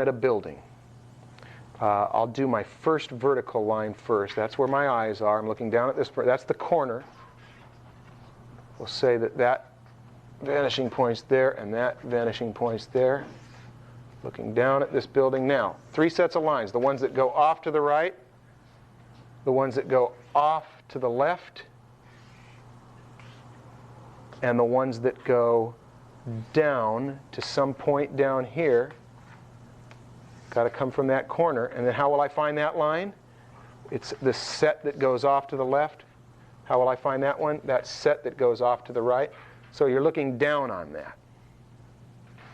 down at a building. I'll do my first vertical line first. That's where my eyes are. I'm looking down at this. That's the corner. We'll say that that vanishing point's there and that vanishing point's there. Looking down at this building. Now, 3 sets of lines. The ones that go off to the right, the ones that go off to the left, and the ones that go down to some point down here. Got to come from that corner. And then how will I find that line? It's the set that goes off to the left. How will I find that one? That set that goes off to the right. So you're looking down on that.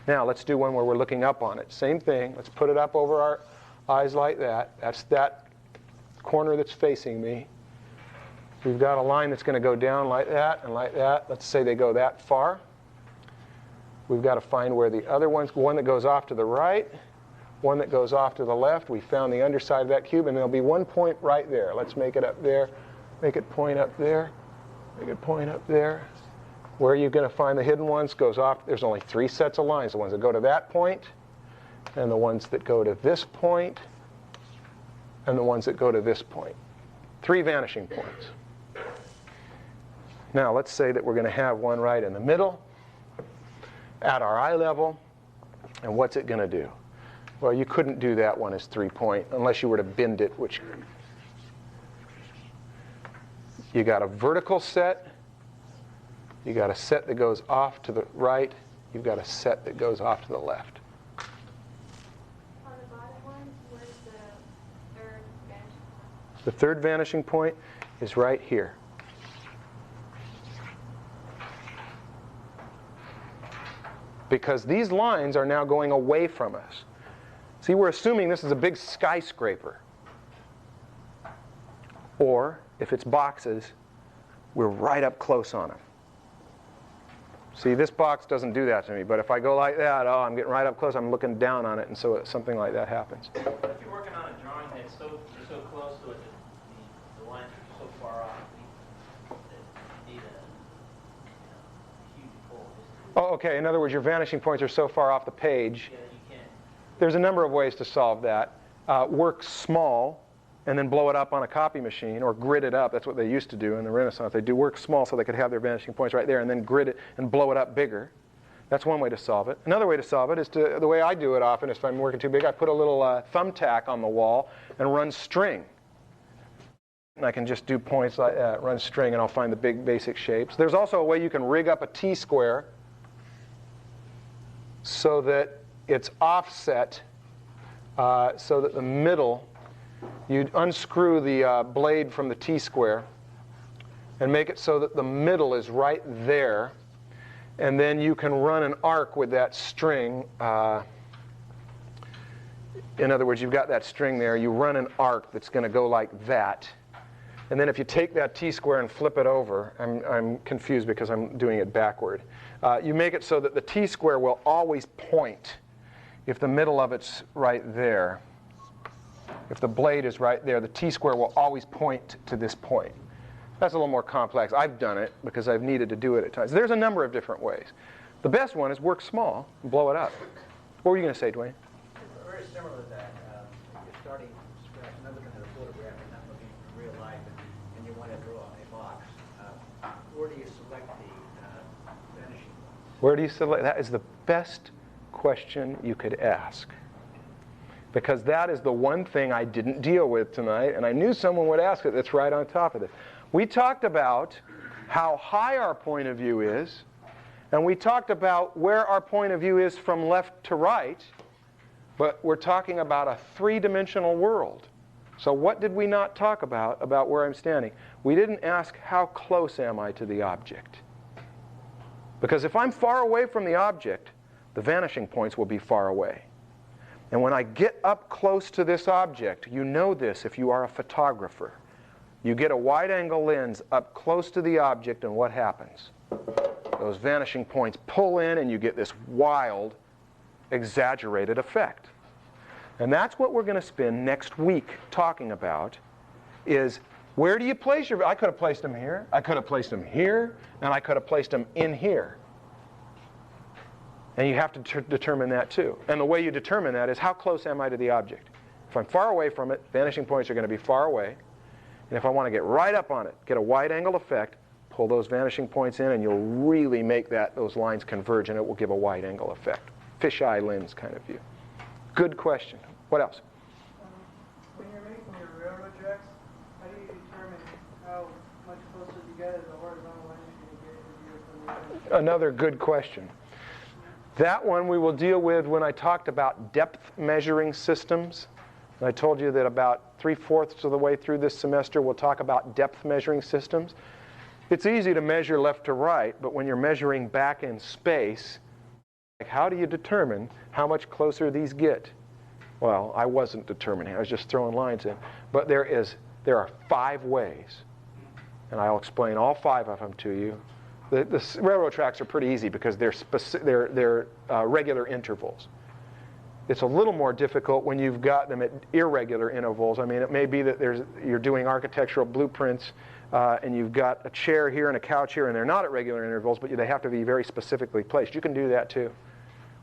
Now let's do one where we're looking up on it. Same thing. Let's put it up over our eyes like that. That's that corner that's facing me. We've got a line that's going to go down like that and like that. Let's say they go that far. We've got to find where the other ones, one that goes off to the right, one that goes off to the left. We found the underside of that cube, and there'll be one point right there. Let's make it up there. Make it point up there. Make it point up there. Where are you going to find the hidden ones? Goes off. There's only 3 sets of lines. The ones that go to that point, and the ones that go to this point, and the ones that go to this point. 3 vanishing points. Now let's say that we're going to have one right in the middle at our eye level. And what's it going to do? Well, you couldn't do that one as 3-point unless you were to bend it, which you got a vertical set. You got a set that goes off to the right. You've got a set that goes off to the left. On the bottom one, where's the 3rd vanishing point? The 3rd vanishing point is right here. Because these lines are now going away from us. See, we're assuming this is a big skyscraper. Or, if it's boxes, we're right up close on them. See, this box doesn't do that to me, but if I go like that, oh, I'm getting right up close, I'm looking down on it, and so something like that happens. But if you're working on a drawing that's you're so close to it that the lines are so far off, that you need a huge pull. Oh, okay. In other words, your vanishing points are so far off the page. Yeah, you can't. There's a number of ways to solve that. Work small and then blow it up on a copy machine, or grid it up. That's what they used to do in the Renaissance. They do work small so they could have their vanishing points right there, and then grid it and blow it up bigger. That's one way to solve it. Another way to solve it is the way I do it often is if I'm working too big, I put a little thumbtack on the wall and run string. And I can just do points like that, run string, and I'll find the big basic shapes. There's also a way you can rig up a T-square so that it's offset, so that the middle, you unscrew the blade from the T-square and make it so that the middle is right there, and then you can run an arc with that string. In other words, you've got that string there, you run an arc that's going to go like that, and then if you take that T-square and flip it over, I'm confused because I'm doing it backward. You make it so that the T-square will always point if the middle of it's right there. If the blade is right there, the T-square will always point to this point. That's a little more complex. I've done it because I've needed to do it at times. There's a number of different ways. The best one is work small and blow it up. What were you going to say, Dwayne? Very similar to that. You're starting from scratch, not looking at a photograph and not looking at real life, and you want to draw a box. Where do you select the vanishing points? Where do you select? That is the best question you could ask. Because that is the one thing I didn't deal with tonight, and I knew someone would ask it that's right on top of it. We talked about how high our point of view is, and we talked about where our point of view is from left to right, but we're talking about a 3-dimensional world. So what did we not talk about where I'm standing? We didn't ask how close am I to the object. Because if I'm far away from the object, the vanishing points will be far away. And when I get up close to this object, you know this if you are a photographer. You get a wide-angle lens up close to the object, and what happens? Those vanishing points pull in, and you get this wild, exaggerated effect. And that's what we're going to spend next week talking about, is where do you place your... I could have placed them here, I could have placed them here, and I could have placed them in here. And you have to determine that too. And the way you determine that is how close am I to the object. If I'm far away from it, vanishing points are going to be far away. And if I want to get right up on it, get a wide-angle effect, pull those vanishing points in, and you'll really make those lines converge, and it will give a wide-angle effect. Fisheye lens kind of view. Good question. What else? When you're making your railroad tracks, how do you determine how much closer you get as a horizontal line is going to get from the Another good question. That one we will deal with when I talked about depth measuring systems. And I told you that about 3/4 of the way through this semester we'll talk about depth measuring systems. It's easy to measure left to right, but when you're measuring back in space, like how do you determine how much closer these get? Well, I wasn't determining. I was just throwing lines in. But there are 5 ways, and I'll explain all 5 of them to you. The railroad tracks are pretty easy because they're regular intervals. It's a little more difficult when you've got them at irregular intervals. I mean, it may be that you're doing architectural blueprints and you've got a chair here and a couch here, and they're not at regular intervals, but they have to be very specifically placed. You can do that too.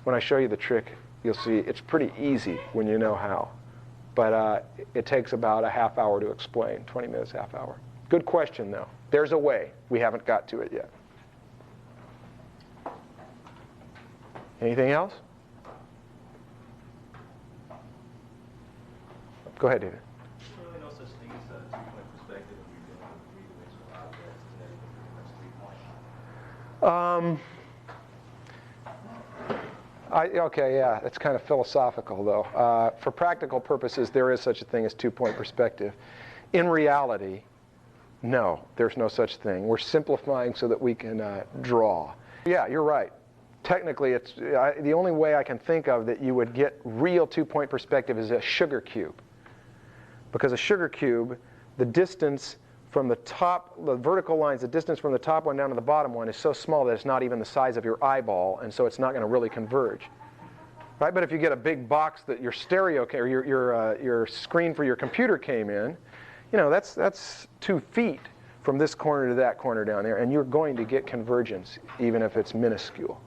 When I show you the trick, you'll see it's pretty easy when you know how. But it takes about a half hour to explain, 20 minutes, half hour. Good question, though. There's a way. We haven't got to it yet. Anything else? Go ahead, David. There's really no such thing as a two-point perspective when you're dealing with three-dimensional objects. Isn't everything pretty much 3 points? Okay, yeah, it's kind of philosophical, though. For practical purposes, there is such a thing as two-point perspective. In reality, no, there's no such thing. We're simplifying so that we can draw. Yeah, you're right. Technically, it's the only way I can think of that you would get real two-point perspective is a sugar cube. Because a sugar cube, the distance from the top, the vertical lines, the distance from the top one down to the bottom one is so small that it's not even the size of your eyeball, and so it's not going to really converge. Right? But if you get a big box that your stereo or your screen for your computer came in, you know, that's 2 feet from this corner to that corner down there, and you're going to get convergence even if it's minuscule.